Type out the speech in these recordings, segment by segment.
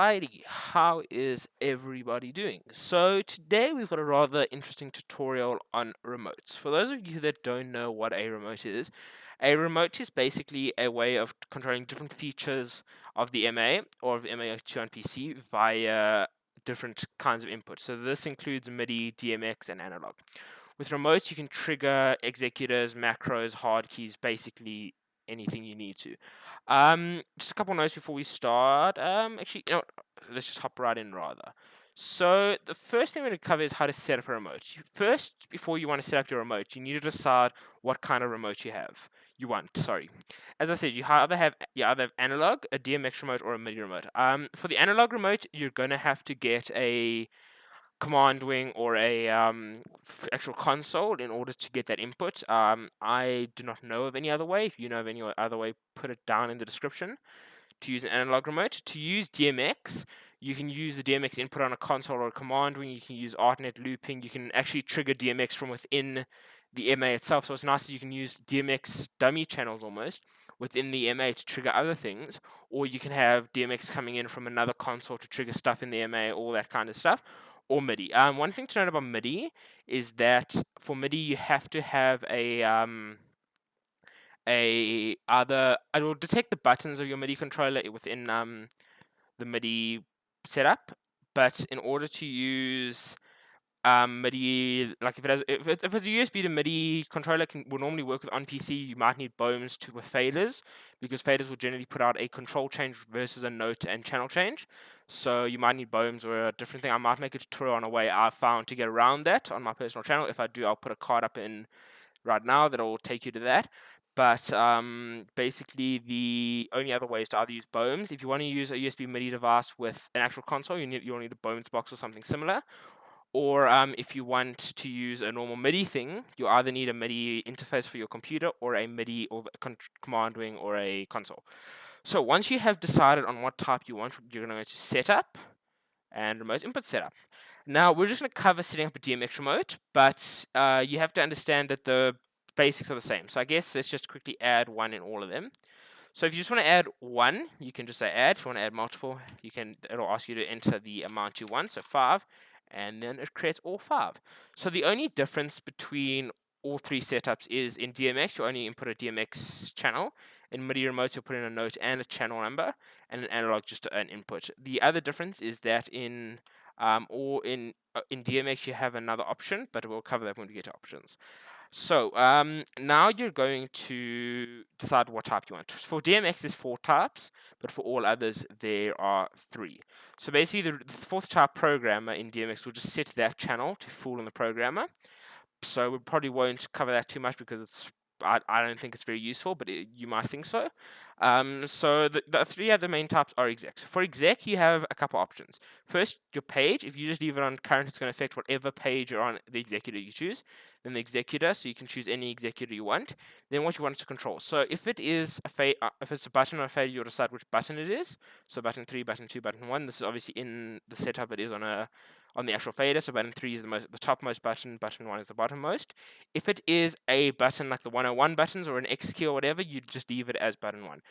Alrighty, how is everybody doing? So today we've got a rather interesting tutorial on remotes. For those of you that don't know what a remote is basically a way of controlling different features of the MA or of MA2 on PC via different kinds of inputs. So this includes MIDI, DMX, and analog. With remotes, you can trigger executors, macros, hard keys, basically anything you need to. Just a couple notes before we start. Actually, let's just hop right in rather. So the first thing we're going to cover is how to set up a remote. First, before you want to set up your remote, you need to decide what kind of remote you have. You want, sorry. As I said, you either have analog, a DMX remote, or a MIDI remote. For the analog remote, you're going to have to get a command wing or a actual console in order to get that input. I do not know of any other way. If you know of any other way, put it down in the description. To use an analog remote, to use DMX, you can use the DMX input on a console or a command wing. You can use ArtNet looping. You can actually trigger DMX from within the MA itself. So it's nice that you can use DMX dummy channels almost within the MA to trigger other things, or you can have DMX coming in from another console to trigger stuff in the MA, all that kind of stuff, or MIDI. One thing to note about MIDI is that for MIDI you have to have it will detect the buttons of your MIDI controller within the MIDI setup, but in order to use MIDI, like if it's a USB to MIDI controller will normally work with on PC, you might need BOEMs with faders, because faders will generally put out a control change versus a note and channel change. So you might need BOEMs or a different thing. I might make a tutorial on a way I've found to get around that on my personal channel. If I do, I'll put a card up in right now that will take you to that. But basically, the only other way is to either use BOEMs. If you want to use a USB MIDI device with an actual console, you'll need a BOEMs box or something similar. Or if you want to use a normal MIDI thing, you either need a MIDI interface for your computer or a MIDI or command wing or a console. So once you have decided on what type you want, you're going to go to Setup and Remote Input Setup. Now we're just going to cover setting up a DMX remote, but you have to understand that the basics are the same. So I guess let's just quickly add one in all of them. So if you just want to add one, you can just say add. If you want to add multiple, it'll ask you to enter the amount you want, so 5, and then it creates all 5. So the only difference between all 3 setups is in DMX, you only input a DMX channel. In MIDI remotes, you'll put in a note and a channel number, and in analog, just an input. The other difference is that in DMX, you have another option, but we'll cover that when we get to options. So now you're going to decide what type you want. For DMX, there's 4 types, but for all others, there are 3. So basically, the 4th type programmer in DMX will just set that channel to full in the programmer. So we probably won't cover that too much because I don't think it's very useful, but you might think so. So the 3 other main types are exec. So for exec, you have a couple options. First, your page. If you just leave it on current, it's going to affect whatever page you're on, the executor you choose. Then the executor, so you can choose any executor you want. Then what you want it to control. So if it is if it's a button or a fader, you'll decide which button it is. So button 3, button 2, button 1. This is obviously in the setup. It is on the actual fader. So button 3 is the topmost button. Button 1 is the bottommost. If it is a button like the 101 buttons or an X key or whatever, you just leave it as button 1.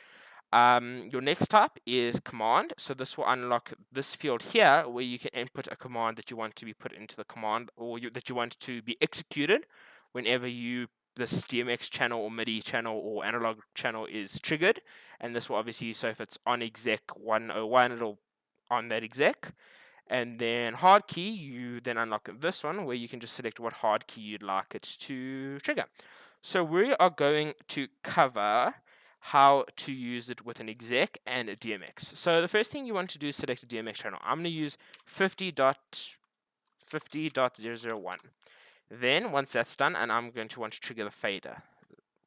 Your next type is command. So this will unlock this field here where you can input a command that you want to be put into the command, or that you want to be executed whenever this DMX channel or MIDI channel or analog channel is triggered. And this will obviously, so if it's on exec 101, it'll on that exec. And then hard key, you then unlock this one where you can just select what hard key you'd like it to trigger. So we are going to cover how to use it with an exec and a DMX. So the first thing you want to do is select a DMX channel. I'm going to use 50.001. Then once that's done, and I'm going to want to trigger the fader.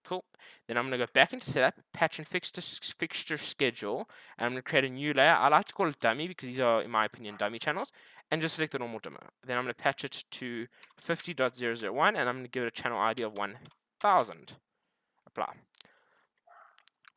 Cool. Then I'm going to go back into setup, patch and fixture schedule, and I'm going to create a new layer. I like to call it dummy because these are, in my opinion, dummy channels, and just select the normal demo. Then I'm going to patch it to 50.001, and I'm going to give it a channel ID of 1000. Apply.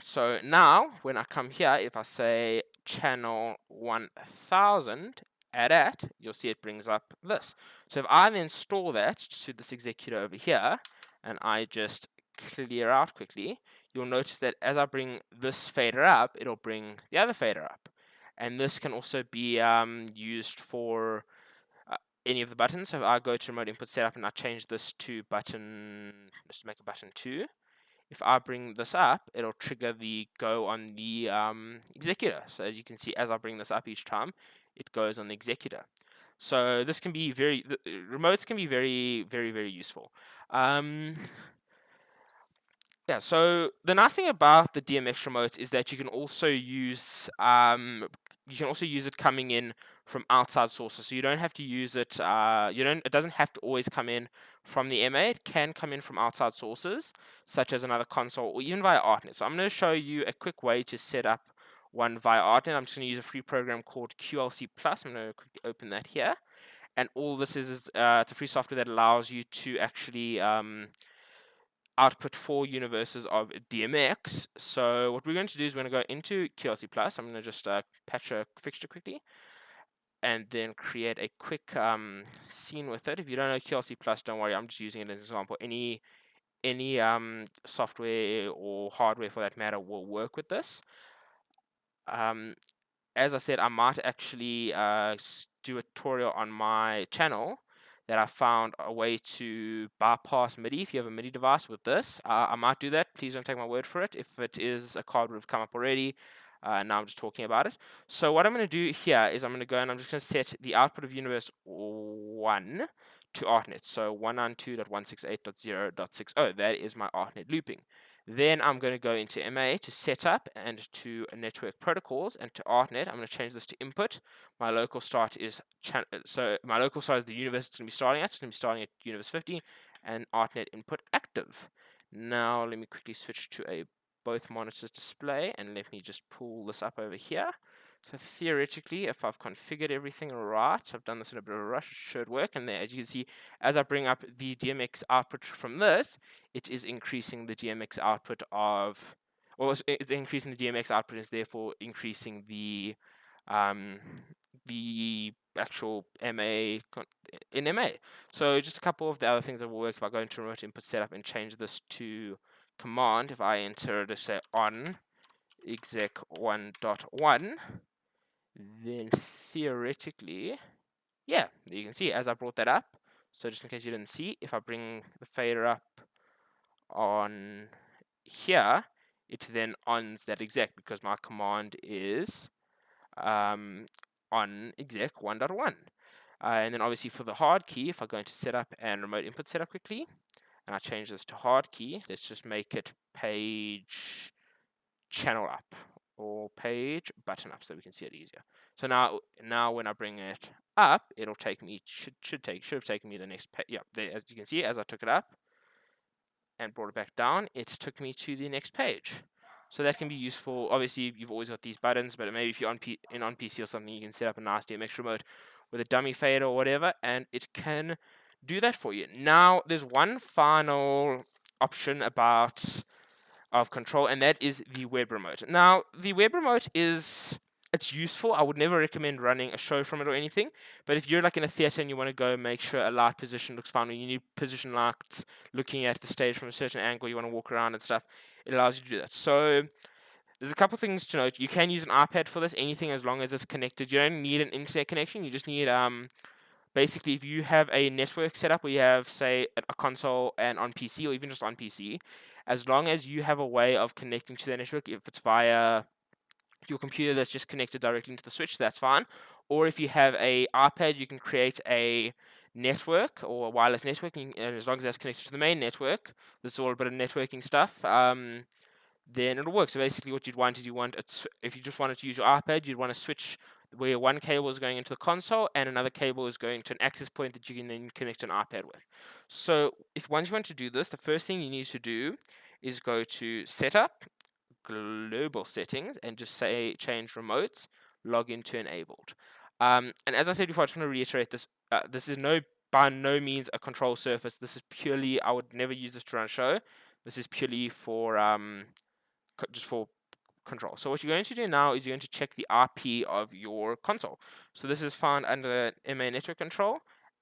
So now, when I come here, if I say channel 1000, add at, you'll see it brings up this. So if I then store that to this executor over here, and I just clear out quickly, you'll notice that as I bring this fader up, it'll bring the other fader up. and this can also be used for any of the buttons. So if I go to remote input setup and I change this to button, just to make a button 2, if I bring this up, it'll trigger the go on the executor. So as you can see, as I bring this up each time, it goes on the executor. So this can be remotes can be very, very, very useful. Yeah, so the nice thing about the DMX remote is that you can also use it coming in from outside sources. So you don't have to use it. It doesn't have to always come in from the MA. It can come in from outside sources, such as another console or even via ArtNet. So I'm going to show you a quick way to set up one via ArtNet. I'm just going to use a free program called QLC Plus. I'm going to quickly open that here, and all this is it's a free software that allows you to actually output 4 universes of DMX. So what we're going to do is we're going to go into QLC Plus. I'm going to just patch a fixture quickly, and then create a quick scene with it. If you don't know QLC Plus, don't worry. I'm just using it as an example. Any software or hardware for that matter will work with this. As I said, I might actually do a tutorial on my channel that I found a way to bypass MIDI if you have a MIDI device with this. I might do that. Please don't take my word for it. If it is, a card would have come up already. Now I'm just talking about it. So what I'm going to do here is I'm going to go and I'm just going to set the output of universe 1 to ArtNet. So 192.168.0.60. That is my ArtNet looping. Then I'm going to go into MA to setup and to network protocols, and to ArtNet I'm going to change this to input. My local start is my local start is the universe it's going to be starting at. It's going to be starting at universe 50, and ArtNet input active. Now let me quickly switch to a both monitors display, and let me just pull this up over here. So theoretically, if I've configured everything right, I've done this in a bit of a rush, it should work. And there, as you can see, as I bring up the DMX output from this, it is increasing the DMX output of, or it's increasing the DMX output, is therefore increasing the actual MA in MA. So just a couple of the other things that will work. If I go into remote input setup and change this to command, if I enter to say on exec 1.1, then theoretically, yeah, you can see as I brought that up. So just in case you didn't see, if I bring the fader up on here, it then ons that exec because my command is on exec 1.1. And then obviously for the hard key, if I go into setup and remote input setup quickly, and I change this to hard key, let's just make it page channel up or page button up so we can see it easier. So now when I bring it up, it'll take me should have taken me the next page. Yeah, there, as you can see, as I took it up and brought it back down, it took me to the next page. So that can be useful. Obviously, you've always got these buttons, but maybe if you're on PC or something, you can set up a nice DMX remote with a dummy fader or whatever, and it can do that for you. Now, there's one final option of control, and that is the web remote. Now, the web remote it's useful. I would never recommend running a show from it or anything, but if you're like in a theater and you want to go make sure a light position looks fine, or you need position lights looking at the stage from a certain angle, you want to walk around and stuff, it allows you to do that. So there's a couple things to note. You can use an iPad for this, anything as long as it's connected. You don't need an internet connection. You just need basically, if you have a network setup where you have, say, a console and on PC, or even just on PC, as long as you have a way of connecting to the network, if it's via your computer that's just connected directly into the switch, that's fine. Or if you have a iPad, you can create a network or a wireless network, and as long as that's connected to the main network, this is all a bit of networking stuff, then it'll work. So basically what you'd want is if you just wanted to use your iPad, you'd want to switch where one cable is going into the console and another cable is going to an access point that you can then connect an iPad with. So once you want to do this, the first thing you need to do is go to Setup, Global Settings, and just say Change Remotes, log into Enabled. And as I said before, I just want to reiterate this. This is by no means a control surface. This is purely, I would never use this to run a show. This is purely for just for control. So what you're going to do now is you're going to check the IP of your console. So this is found under MA network control,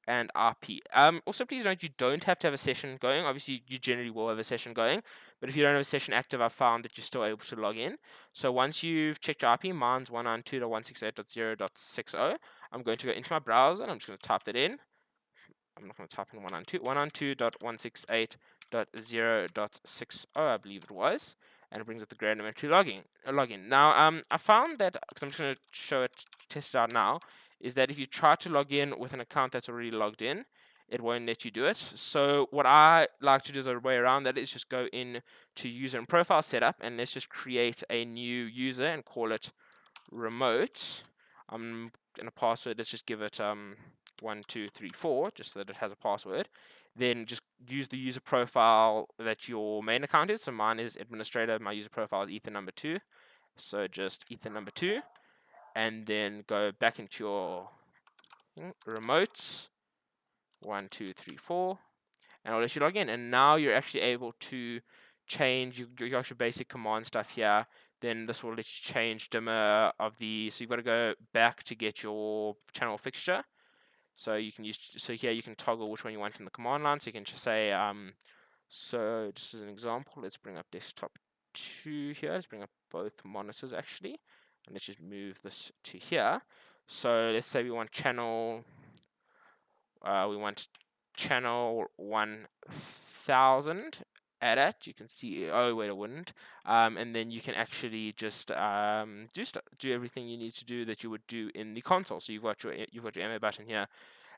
and RP. Also, please note you don't have to have a session going. Obviously, you generally will have a session going, but if you don't have a session active, I've found that you're still able to log in. So once you've checked your RP, mine's 192.168.0.60. I'm going to go into my browser and I'm just going to type that in. I'm not going to type in 192.192.168.0.60, I believe it was, and it brings up the Grad Elementary login. Now, I found that, because I'm just going to test it out now, is that if you try to log in with an account that's already logged in, it won't let you do it. So what I like to do as a way around that is just go in to user and profile setup, and let's just create a new user and call it remote. In a password, let's just give it 1234, just so that it has a password. Then just use the user profile that your main account is. So mine is administrator. My user profile is ether number 2. So just ether number 2, and then go back into your remote 1234, and I'll let you log in. And now you're actually able to change your basic command stuff here. Then this will let you change dimmer of the. So you've got to go back to get your channel fixture. So you can here you can toggle which one you want in the command line. So you can just say so just as an example, let's bring up desktop 2 here. Let's bring up both monitors actually, and let's just move this to here. So let's say we want channel 1000 at it. You can see, oh wait, I wouldn't. And then you can actually just do everything you need to do that you would do in the console. So you've got your MA button here,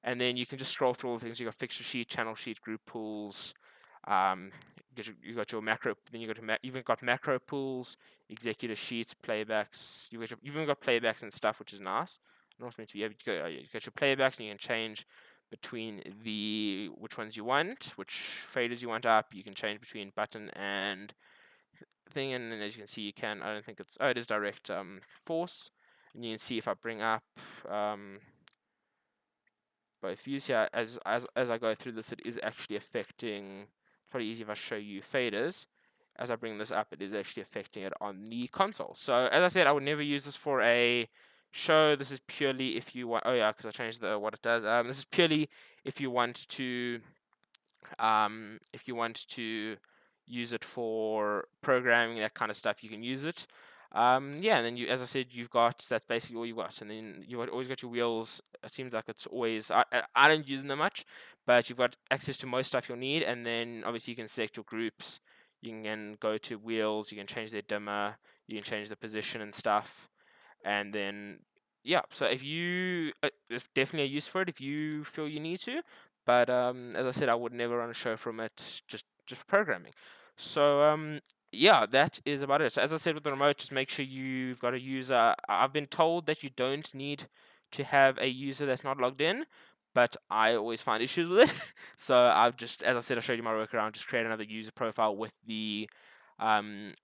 and then you can just scroll through all the things. You got fixture sheet, channel sheet, group pools. You got your macro. Then you even got macro pools, executive sheets, playbacks. You've even got playbacks and stuff, which is nice. Not meant to be. You got your playbacks, and you can change between which ones you want, which faders you want up. You can change between button and thing, and then as you can see, you can. I don't think it's. Oh, it is direct force, and you can see if I bring up both views here, as I go through this, it is actually affecting. It's probably easy if I show you faders. As I bring this up, it is actually affecting it on the console. So as I said, I would never use this for a show. This is purely if you want. Oh yeah, because I changed what it does. This is purely if you want to use it for programming, that kind of stuff. You can use it. Yeah, and then as I said, that's basically all you've got, and then you've always got your wheels. It seems like it's always, I don't use them much, but you've got access to most stuff you'll need, and then obviously you can select your groups. You can go to wheels. You can change their dimmer. You can change the position and stuff, and then yeah. So if there's definitely a use for it if you feel you need to, but as I said, I would never run a show from it just for programming. So yeah, that is about it. So as I said with the remote, just make sure you've got a user. I've been told that you don't need to have a user that's not logged in, but I always find issues with it. So I've just, as I said, I showed you my workaround. Just create another user profile with the what's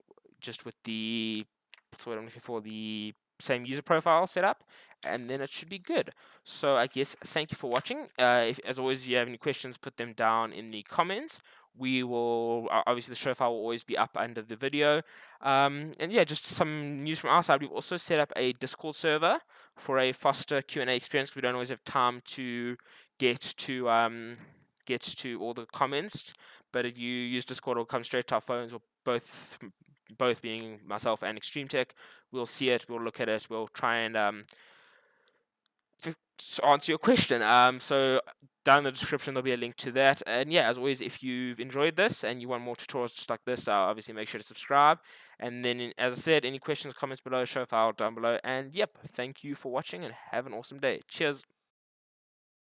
what I'm looking for, the same user profile set up, and then it should be good. So I guess thank you for watching. As always, if you have any questions, put them down in the comments. We will obviously, the show file will always be up under the video. And yeah, just some news from our side. We've also set up a Discord server for a faster Q&A experience. We don't always have time to get to all the comments, but if you use Discord, it'll come straight to our phones, or both being myself and Extreme Tech. We'll see it, we'll look at it, we'll try and answer your question. So down in the description there'll be a link to that. And yeah, as always, if you've enjoyed this and you want more tutorials just like this, obviously make sure to subscribe. And then, as I said, any questions, comments below, show file down below. And yep, thank you for watching and have an awesome day. Cheers.